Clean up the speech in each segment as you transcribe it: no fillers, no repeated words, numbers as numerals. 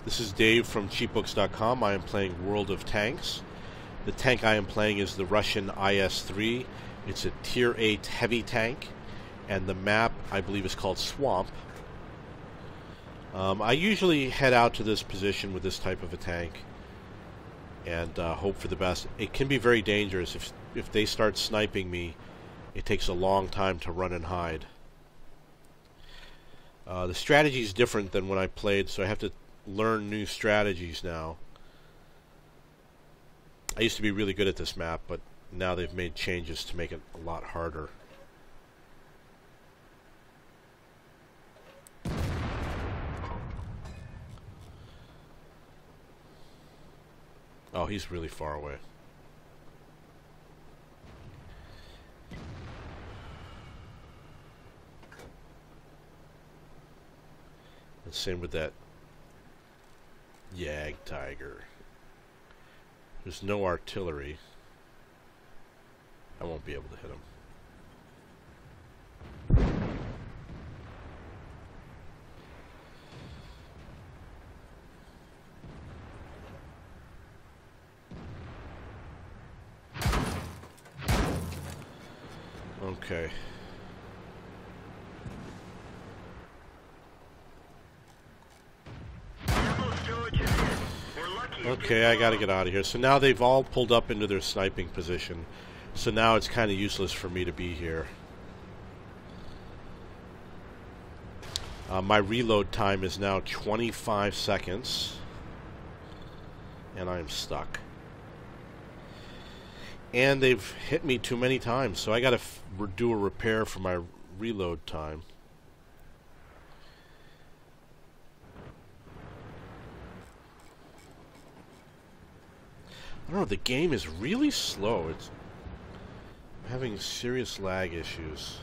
This is Dave from cheapbooks.com. I am playing World of Tanks. The tank I am playing is the Russian IS3. It's a Tier 8 heavy tank, and the map, I believe, is called Swamp. I usually head out to this position with this type of a tank and hope for the best. It can be very dangerous. If they start sniping me, it takes a long time to run and hide. The strategy is different than when I played, so I have to learn new strategies now. I used to be really good at this map, but now they've made changes to make it a lot harder. Oh, he's really far away. And same with that Yag Tiger. There's no artillery. I won't be able to hit him. Okay. Okay, I gotta get out of here. So now they've all pulled up into their sniping position. So now it's kind of useless for me to be here. My reload time is now 25 seconds. And I'm stuck. And they've hit me too many times, so I gotta do a repair for my reload time. I don't know, the game is really slow. I'm having serious lag issues.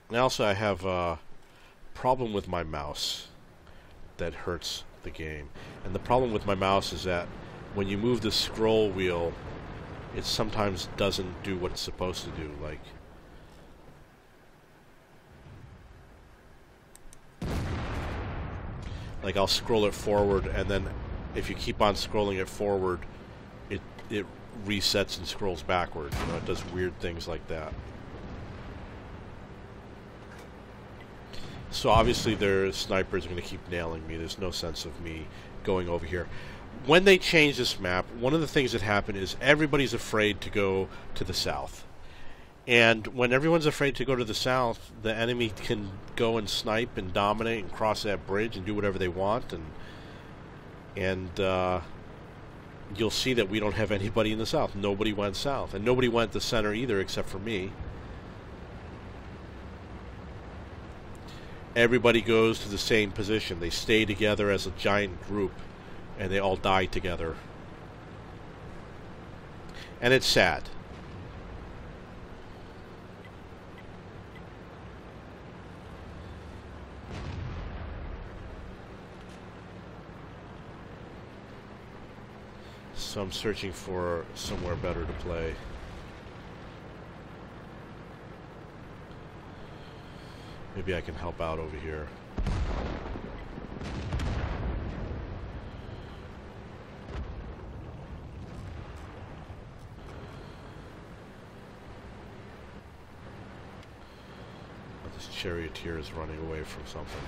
And also I have a problem with my mouse that hurts the game. And the problem with my mouse is that when you move the scroll wheel, it sometimes doesn't do what it's supposed to do. Like I'll scroll it forward, and then if you keep on scrolling it forward, it resets and scrolls backward. You know, it does weird things like that. So obviously their snipers are going to keep nailing me. There's no sense of me going over here. When they change this map, one of the things that happened is everybody's afraid to go to the south. And when everyone's afraid to go to the south, the enemy can go and snipe and dominate and cross that bridge and do whatever they want. And you'll see that we don't have anybody in the south. Nobody went south. And nobody went to center either except for me. Everybody goes to the same position. They stay together as a giant group, and they all die together. And it's sad. So I'm searching for somewhere better to play. Maybe I can help out over here. Oh, this charioteer is running away from something.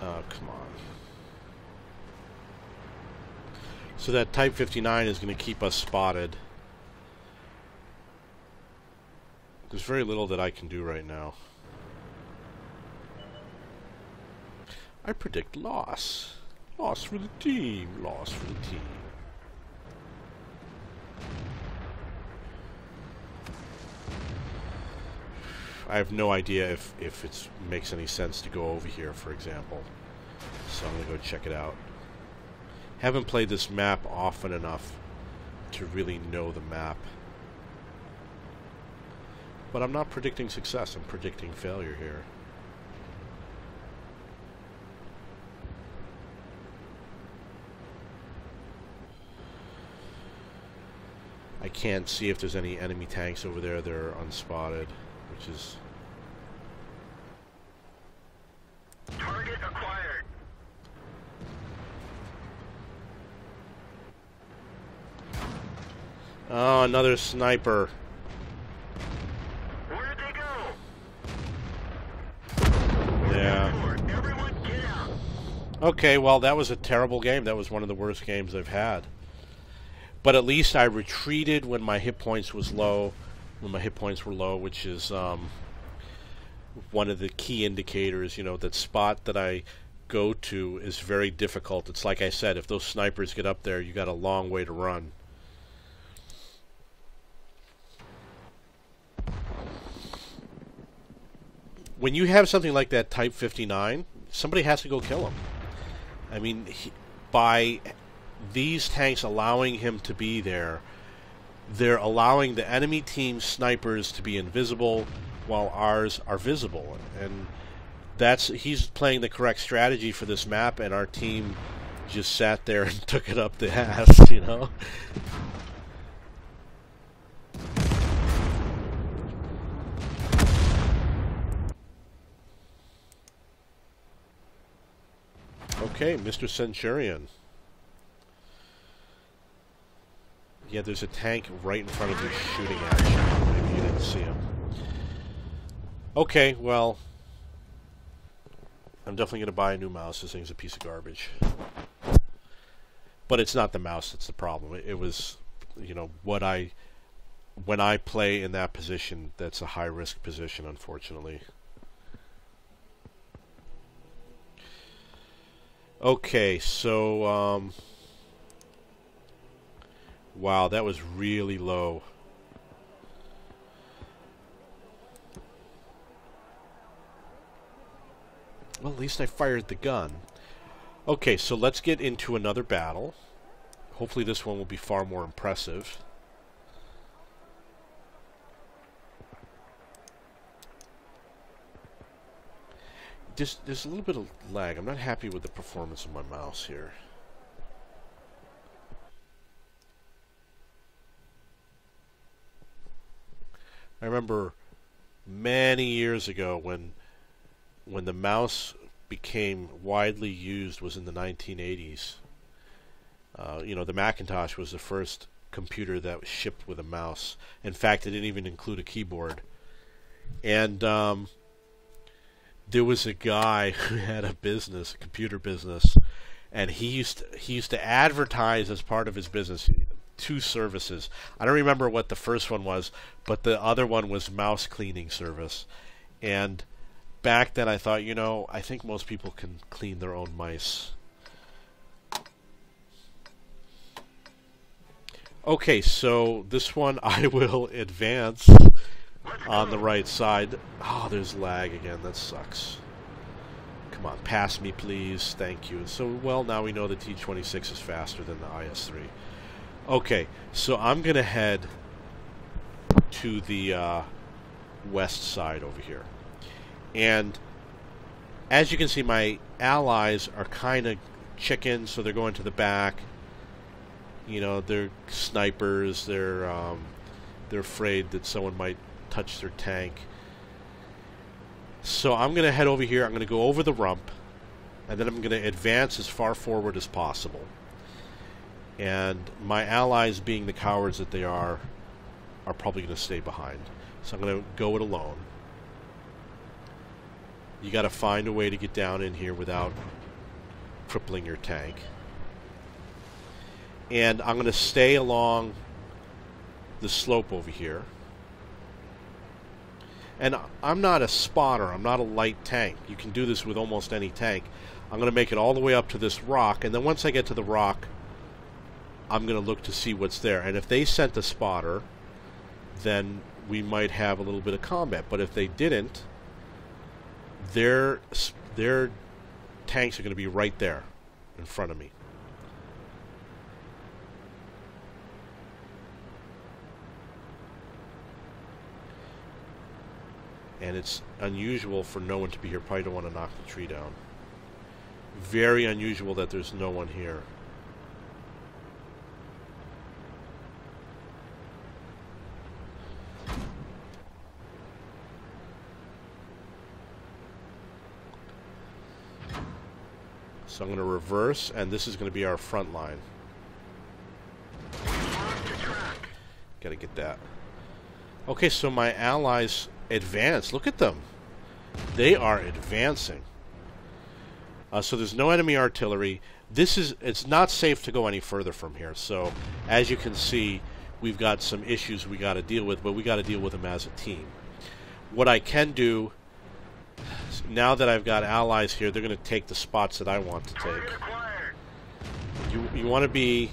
Oh, come on. So that Type 59 is going to keep us spotted. There's very little that I can do right now. I predict loss. Loss for the team. Loss for the team. I have no idea if it makes any sense to go over here, for example. So I'm going to go check it out. Haven't played this map often enough to really know the map. But I'm not predicting success, I'm predicting failure here. I can't see if there's any enemy tanks over there. They're unspotted, which is... Target acquired. Oh, another sniper. Where'd they go? Yeah. Everyone get out. Okay, well, that was a terrible game. That was one of the worst games I've had. But at least I retreated when my hit points was low. When my hit points were low, which is one of the key indicators. You know, that spot that I go to is very difficult. It's like I said, if those snipers get up there, you got a long way to run. When you have something like that Type 59, somebody has to go kill him. I mean, by these tanks allowing him to be there, they're allowing the enemy team's snipers to be invisible while ours are visible. And he's playing the correct strategy for this map, and our team just sat there and took it up the ass, you know? Okay, Mr. Centurion. Yeah, there's a tank right in front of you shooting at you. Maybe you didn't see him. Okay, well, I'm definitely going to buy a new mouse. This thing's a piece of garbage. But it's not the mouse that's the problem. It was, you know, when I play in that position, that's a high-risk position, unfortunately. Okay, so, wow, that was really low. Well, at least I fired the gun. Okay, so let's get into another battle. Hopefully this one will be far more impressive. There's a little bit of lag. I'm not happy with the performance of my mouse here. I remember many years ago when the mouse became widely used was in the 1980s. You know, the Macintosh was the first computer that was shipped with a mouse. In fact, it didn't even include a keyboard. And there was a guy who had a business, a computer business, and he used to advertise as part of his business two services. I don't remember what the first one was, but the other one was mouse cleaning service. And back then I thought, you know, I think most people can clean their own mice. Okay, so this one I will advance on the right side. Oh, there's lag again. That sucks. Come on, pass me, please. Thank you. So, well, now we know the T-26 is faster than the IS-3. Okay, so I'm going to head to the west side over here. And as you can see, my allies are kind of chickens, so they're going to the back. You know, they're snipers. They're afraid that someone might touch their tank. So I'm going to head over here. I'm going to go over the rump, and then I'm going to advance as far forward as possible. And my allies, being the cowards that they are probably going to stay behind. So I'm going to go it alone. You got to find a way to get down in here without crippling your tank. And I'm going to stay along the slope over here. And I'm not a spotter. I'm not a light tank. You can do this with almost any tank. I'm going to make it all the way up to this rock. And then once I get to the rock, I'm going to look to see what's there. And if they sent a spotter, then we might have a little bit of combat. But if they didn't, their tanks are going to be right there in front of me. And it's unusual for no one to be here. Probably don't want to knock the tree down. Very unusual that there's no one here. So I'm going to reverse, and this is going to be our front line. Got to get that. Okay, so my allies advance. Look at them. They are advancing. So there's no enemy artillery. It's not safe to go any further from here. So as you can see, we've got some issues we got to deal with, but we got to deal with them as a team. What I can do, now that I've got allies here, they're going to take the spots that I want to take. You want to be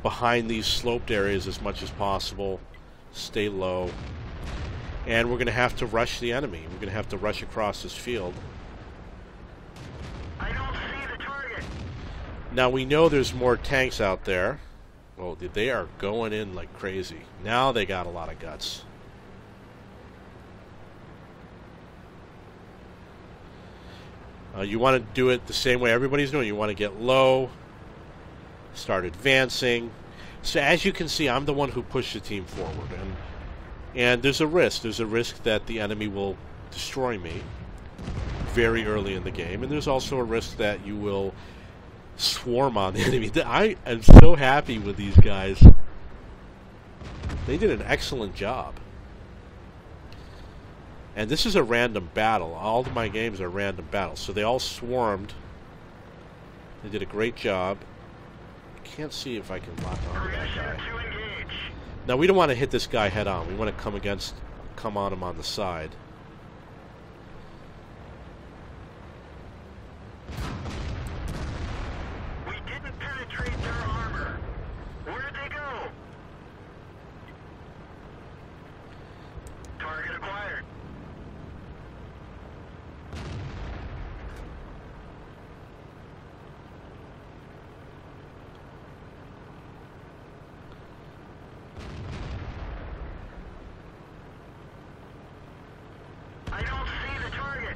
behind these sloped areas as much as possible. Stay low. And we're going to have to rush the enemy. We're going to have to rush across this field. I don't see the target. Now we know there's more tanks out there. Well, they are going in like crazy. Now they got a lot of guts. You want to do it the same way everybody's doing. You want to get low, start advancing. So as you can see, I'm the one who pushed the team forward, and there's a risk. There's a risk that the enemy will destroy me very early in the game, and there's also a risk that you will swarm on the enemy. I am so happy with these guys. They did an excellent job. And this is a random battle. All of my games are random battles. So they all swarmed. They did a great job. Can't see if I can lock onto that guy. Now we don't want to hit this guy head on. We want to come on him on the side. We didn't penetrate their armor. Where'd they go? Target acquired.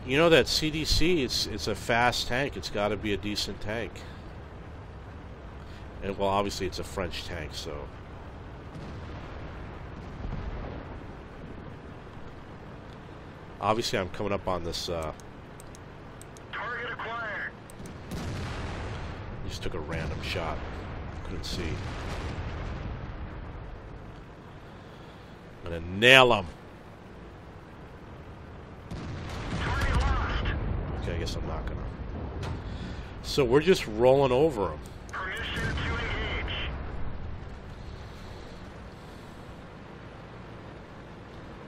You know that CDC, it's a fast tank. It's got to be a decent tank. And well, obviously it's a French tank, so. Obviously I'm coming up on this, Target acquired. Just took a random shot. Couldn't see. I'm gonna nail him. I guess I'm not gonna. So we're just rolling over them. Permission to engage.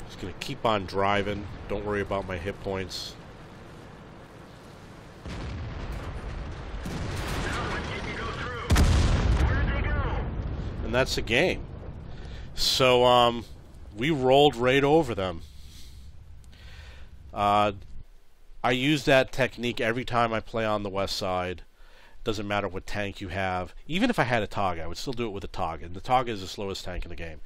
Just gonna keep on driving. Don't worry about my hit points. And that's the game. So we rolled right over them. I use that technique every time I play on the west side. Doesn't matter what tank you have. Even if I had a TOG, I would still do it with a TOG. And the TOG is the slowest tank in the game.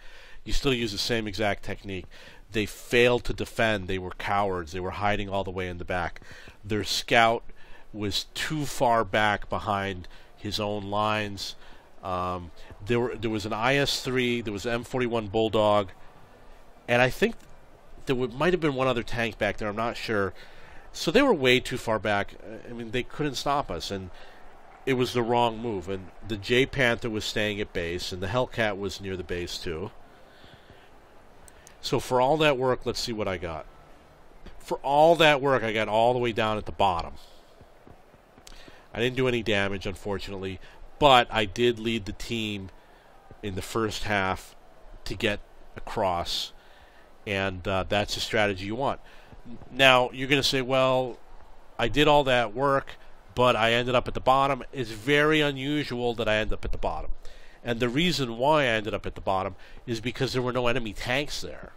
You still use the same exact technique. They failed to defend. They were cowards. They were hiding all the way in the back. Their scout was too far back behind his own lines. There was an IS3. There was an M41 Bulldog. And I think there might have been one other tank back there. I'm not sure. So they were way too far back. I mean, they couldn't stop us, and it was the wrong move. And the J Panther was staying at base, and the Hellcat was near the base too. So for all that work, let's see what I got. For all that work, I got all the way down at the bottom. I didn't do any damage, unfortunately, but I did lead the team in the first half to get across, and that's the strategy you want. Now, you're going to say, well, I did all that work, but I ended up at the bottom. It's very unusual that I end up at the bottom. And the reason why I ended up at the bottom is because there were no enemy tanks there.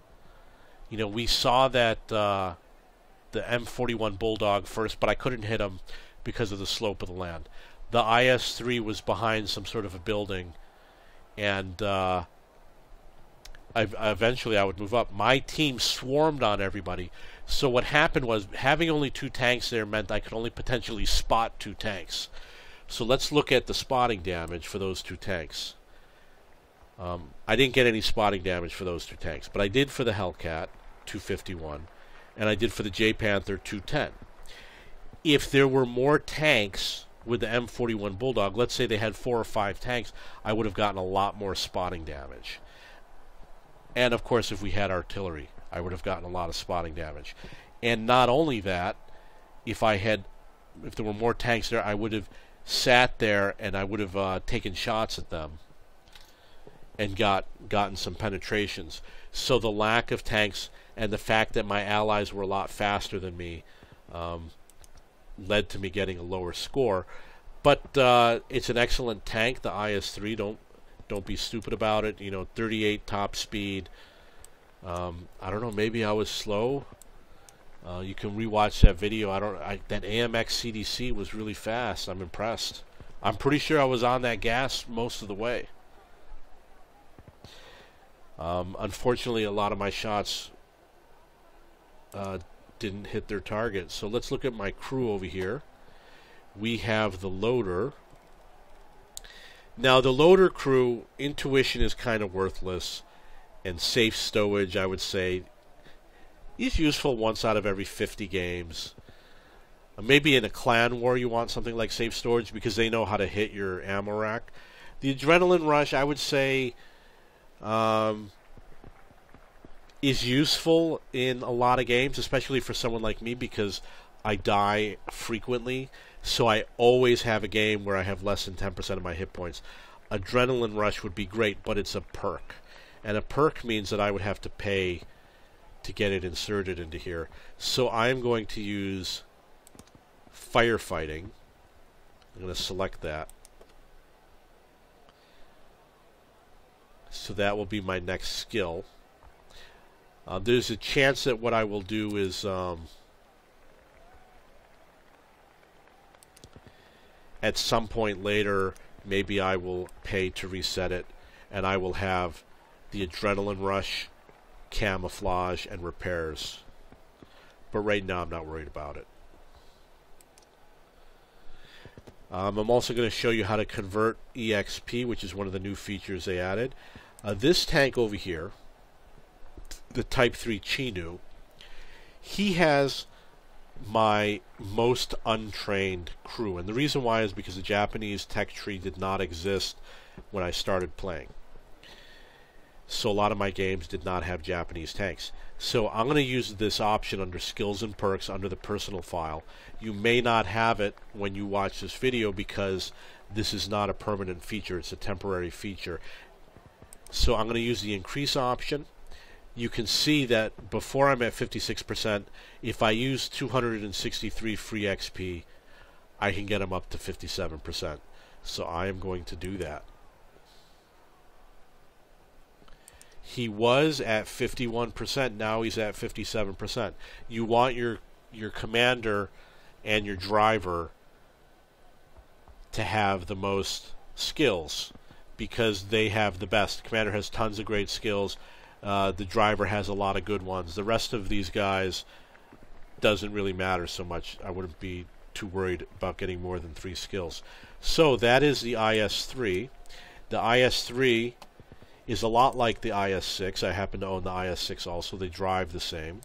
You know, we saw that the M41 Bulldog first, but I couldn't hit him because of the slope of the land. The IS3 was behind some sort of a building, and eventually I would move up. My team swarmed on everybody, so what happened was having only 2 tanks there meant I could only potentially spot 2 tanks. So let's look at the spotting damage for those 2 tanks. I didn't get any spotting damage for those 2 tanks, but I did for the Hellcat, 251, and I did for the J-Panther, 210. If there were more tanks with the M41 Bulldog, let's say they had 4 or 5 tanks, I would have gotten a lot more spotting damage. And of course, if we had artillery, I would have gotten a lot of spotting damage. And not only that, if there were more tanks there, I would have sat there and I would have taken shots at them and gotten some penetrations. So the lack of tanks and the fact that my allies were a lot faster than me led to me getting a lower score. But it's an excellent tank, the IS3. Don't be stupid about it. You know, 38 top speed. I don't know, maybe I was slow. You can rewatch that video. That AMX CDC was really fast. I'm impressed. I'm pretty sure I was on that gas most of the way. Unfortunately, a lot of my shots didn't hit their target. So let's look at my crew over here. We have the loader. Now, the loader crew, intuition is kind of worthless, and safe stowage, I would say, is useful once out of every 50 games. Maybe in a clan war you want something like safe storage because they know how to hit your ammo rack. The adrenaline rush, I would say, is useful in a lot of games, especially for someone like me because I die frequently. So I always have a game where I have less than 10% of my hit points. Adrenaline rush would be great, but it's a perk. And a perk means that I would have to pay to get it inserted into here. So I'm going to use firefighting. I'm going to select that. So that will be my next skill. There's a chance that what I will do is at some point later, maybe I will pay to reset it, and I will have the adrenaline rush, camouflage, and repairs. But right now, I'm not worried about it. I'm also going to show you how to convert EXP, which is one of the new features they added. This tank over here, the Type 3 Chinu, he has my most untrained crew, and the reason why is because the Japanese tech tree did not exist when I started playing, so a lot of my games did not have Japanese tanks. So I'm going to use this option under skills and perks under the personal file. You may not have it when you watch this video because this is not a permanent feature, it's a temporary feature. So I'm going to use the increase option. You can see that before I'm at 56%, if I use 263 free XP, I can get them up to 57%. So I am going to do that. He was at 51%, now he's at 57%. You want your commander and your driver to have the most skills because they have the best. The commander has tons of great skills. The driver has a lot of good ones. The rest of these guys doesn't really matter so much. I wouldn't be too worried about getting more than 3 skills. So that is the IS-3. The IS-3 is a lot like the IS-6. I happen to own the IS-6 also. They drive the same.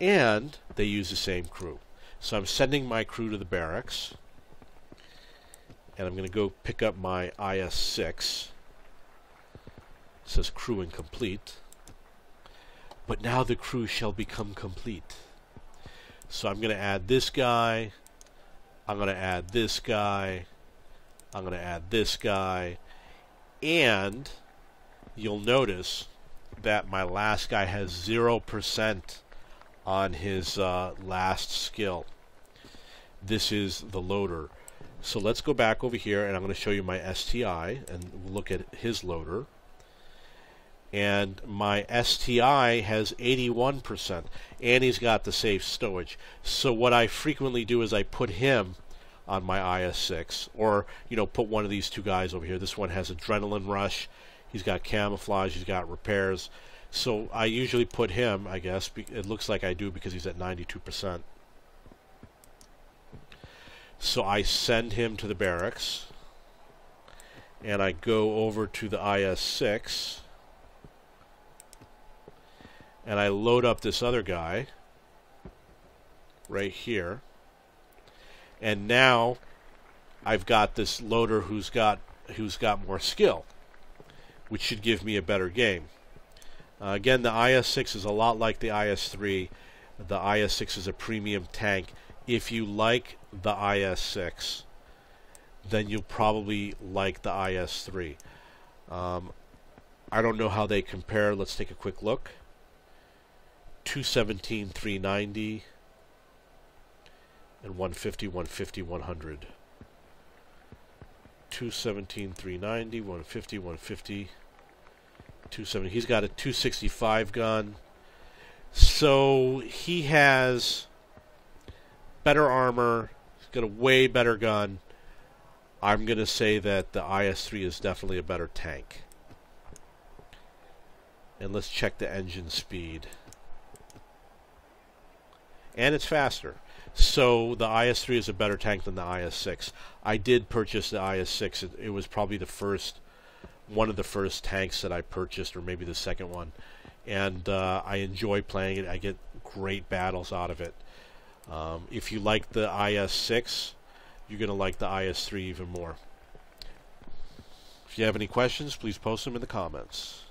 And they use the same crew. So I'm sending my crew to the barracks. And I'm going to go pick up my IS-6. It says crew incomplete. But now the crew shall become complete. So I'm going to add this guy. I'm going to add this guy. I'm going to add this guy. And you'll notice that my last guy has 0% on his last skill. This is the loader. So let's go back over here, and I'm going to show you my STI, and we'll look at his loader. And my STI has 81%, and he's got the safe stowage. So what I frequently do is I put him on my IS6, or put one of these two guys over here. This one has adrenaline rush, he's got camouflage, he's got repairs. So I usually put him, I guess, it looks like I do because he's at 92%. So I send him to the barracks, and I go over to the IS6, and I load up this other guy right here. And now I've got this loader who's got more skill, which should give me a better game. Again, the IS6 is a lot like the IS3. The IS6 is a premium tank. If you like the IS6, then you'll probably like the IS3. I don't know how they compare. Let's take a quick look. 217, 390, and 150, 150, 100. 217, 390, 150, 150, 270. He's got a 265 gun. So he has better armor. He's got a way better gun. I'm going to say that the IS3 is definitely a better tank. And let's check the engine speed. And it's faster. So the IS3 is a better tank than the IS6. I did purchase the IS6. It was probably one of the first tanks that I purchased, or maybe the second one. And I enjoy playing it. I get great battles out of it. If you like the IS6, you're going to like the IS3 even more. If you have any questions, please post them in the comments.